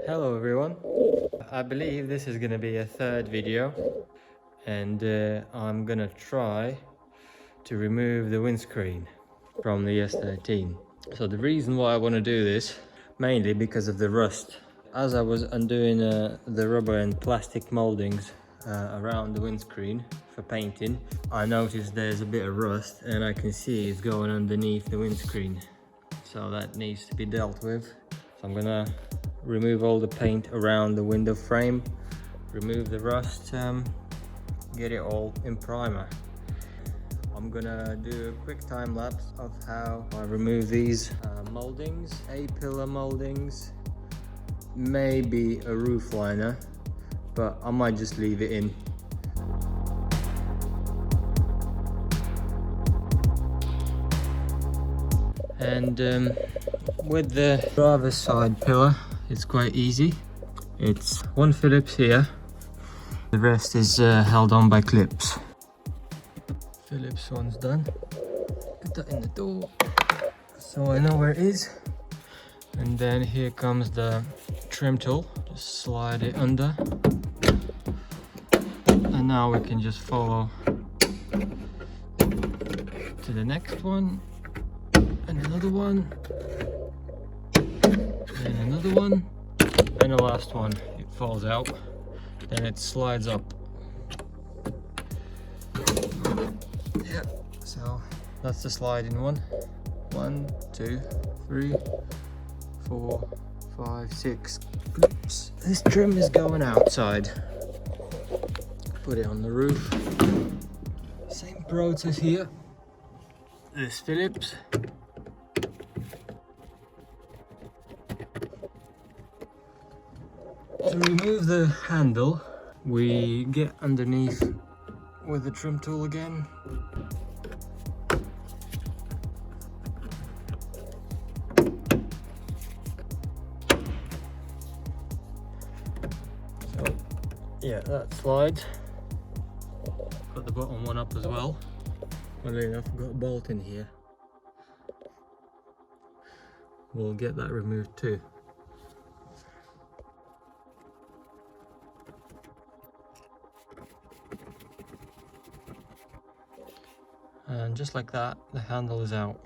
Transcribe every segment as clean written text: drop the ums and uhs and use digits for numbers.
Hello everyone. I believe this is gonna be a third video, and I'm gonna try to remove the windscreen from the S13. So the reason why I want to do this, mainly because of the rust. As I was undoing the rubber and plastic moldings around the windscreen for painting, I noticed there's a bit of rust and I can see it's going underneath the windscreen. So that needs to be dealt with. So I'm gonna remove all the paint around the window frame, remove the rust, get it all in primer. I'm gonna do a quick time lapse of how I remove these moldings, A-pillar moldings, maybe a roof liner, but I might just leave it in. And with the driver's side pillar, it's quite easy. It's one Phillips here, the rest is held on by clips. Phillips one's done. Put that in the door so I know where it is. And then here comes the trim tool. Just slide it under. And now we can just follow to the next one. And another one. And another one. And the last one. It falls out. Then it slides up. Yeah, so that's the sliding one. 1, 2, 3, 4, 5, 6 clips. This trim is going outside. Put it on the roof. Same process here. This Phillips. To remove the handle, we get underneath with the trim tool again. So, yeah, that slides. Got the bottom one up as well. Funnily enough, I've got a bolt in here. We'll get that removed too. And just like that, the handle is out.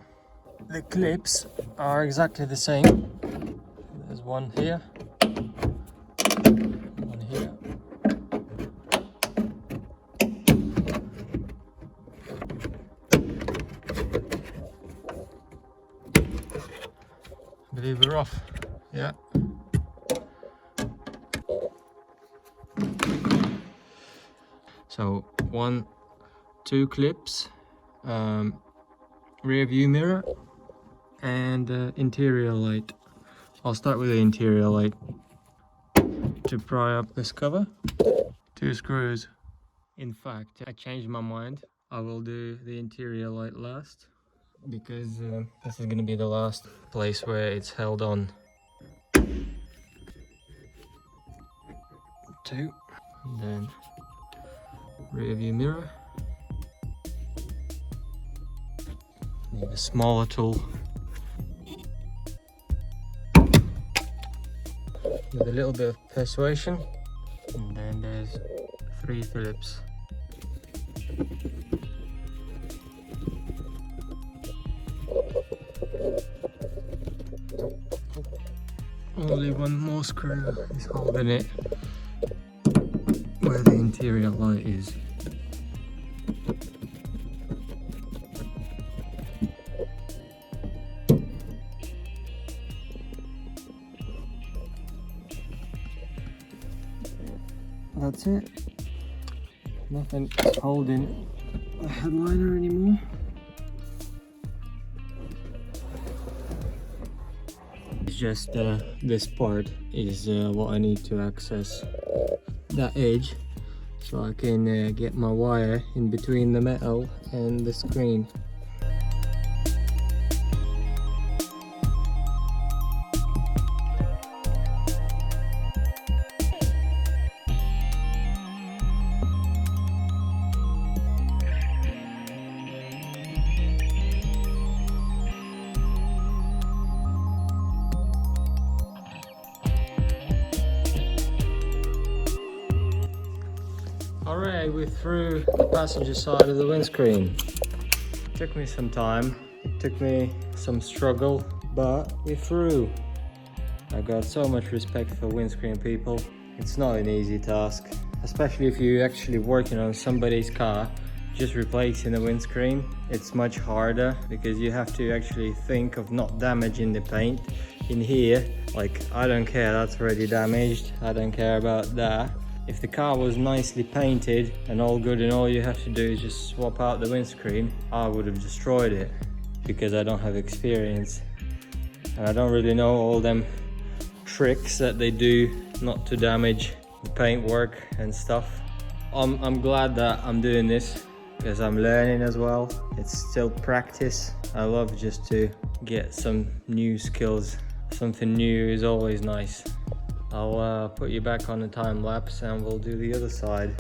The clips are exactly the same. There's one here, one here. I believe we're off. Yeah. So 1, 2 clips. Rear view mirror and interior light. I'll start with the interior light. To pry up this cover, 2 screws. In fact, I changed my mind. I will do the interior light last because this is going to be the last place where it's held on. 2, and then rear view mirror. Need a smaller tool with a little bit of persuasion, and then there's 3 Phillips. Only one more screw is holding it where the interior light is. That's it. Nothing holding the headliner anymore. It's just this part is what I need to access that edge, so I can get my wire in between the metal and the screen. Alright, we're through the passenger side of the windscreen. Took me some time, it took me some struggle, but we're through. I got so much respect for windscreen people. It's not an easy task, especially if you're actually working on somebody's car. Just replacing the windscreen, it's much harder because you have to actually think of not damaging the paint. In here, like, I don't care, that's already damaged, I don't care about that. If the car was nicely painted and all good and all you have to do is just swap out the windscreen, I would have destroyed it because I don't have experience and I don't really know all them tricks that they do not to damage the paintwork and stuff. I'm glad that I'm doing this because I'm learning as well. It's still practice. I love just to get some new skills. Something new is always nice. I'll put you back on the time lapse and we'll do the other side.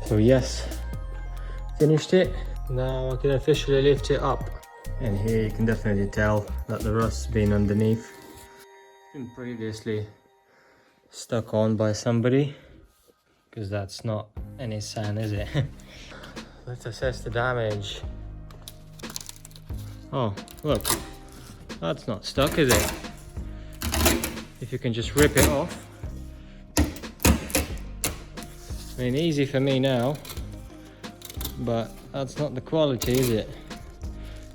So yes, finished it. Now I can officially lift it up. And here you can definitely tell that the rust's been underneath. It's been previously stuck on by somebody, because that's not any sand, is it? Let's assess the damage. Oh, look, that's not stuck, is it? If you can just rip it off. I mean, easy for me now, but that's not the quality, is it?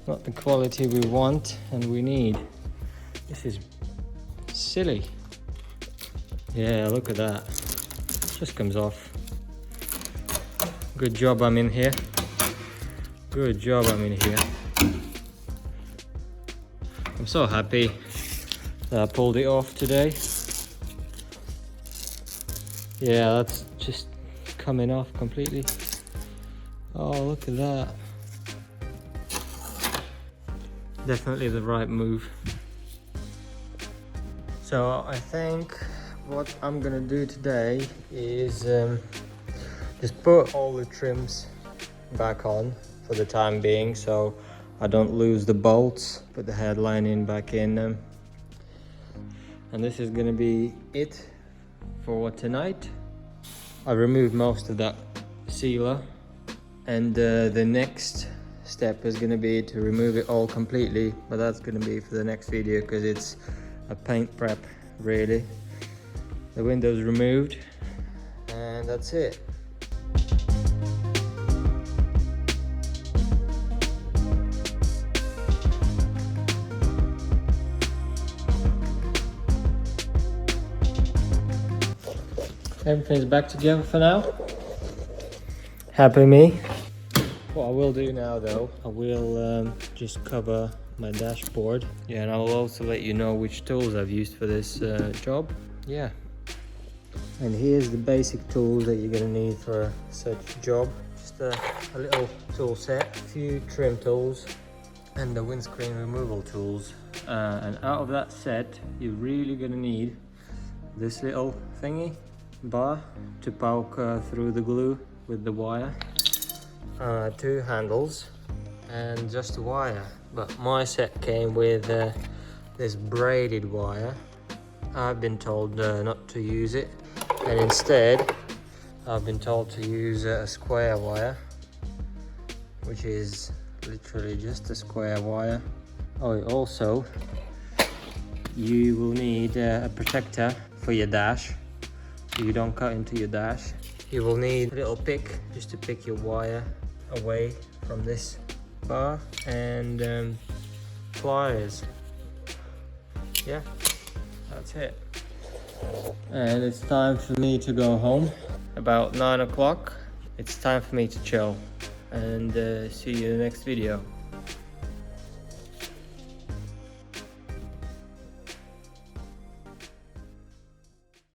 Not the quality we want and we need. This is silly. Yeah, look at that. Just comes off. Good job I'm in here. Good job I'm in here. I'm so happy that I pulled it off today. Yeah, that's just coming off completely. Oh, look at that. Definitely the right move. So I think what I'm gonna do today is just put all the trims back on for the time being so I don't lose the bolts, put the headlining back in them. And this is gonna be it for tonight. I removed most of that sealer, and the next step is going to be to remove it all completely, but that's going to be for the next video because it's a paint prep really. The window's removed and that's it. Everything's back together for now. Happy me. What I will do now though, I will just cover my dashboard. Yeah, and I will also let you know which tools I've used for this job. Yeah. And here's the basic tools that you're gonna need for such a job. Just a little tool set, a few trim tools, and the windscreen removal tools. And out of that set, you're really gonna need this little thingy. Bar to poke through the glue with the wire, 2 handles and just a wire, but my set came with this braided wire. I've been told not to use it, and instead I've been told to use a square wire, which is literally just a square wire. Oh, also you will need a protector for your dash so you don't cut into your dash. You will need a little pick just to pick your wire away from this bar, and pliers. Yeah, that's it. And it's time for me to go home. About 9 o'clock. It's time for me to chill, and see you in the next video.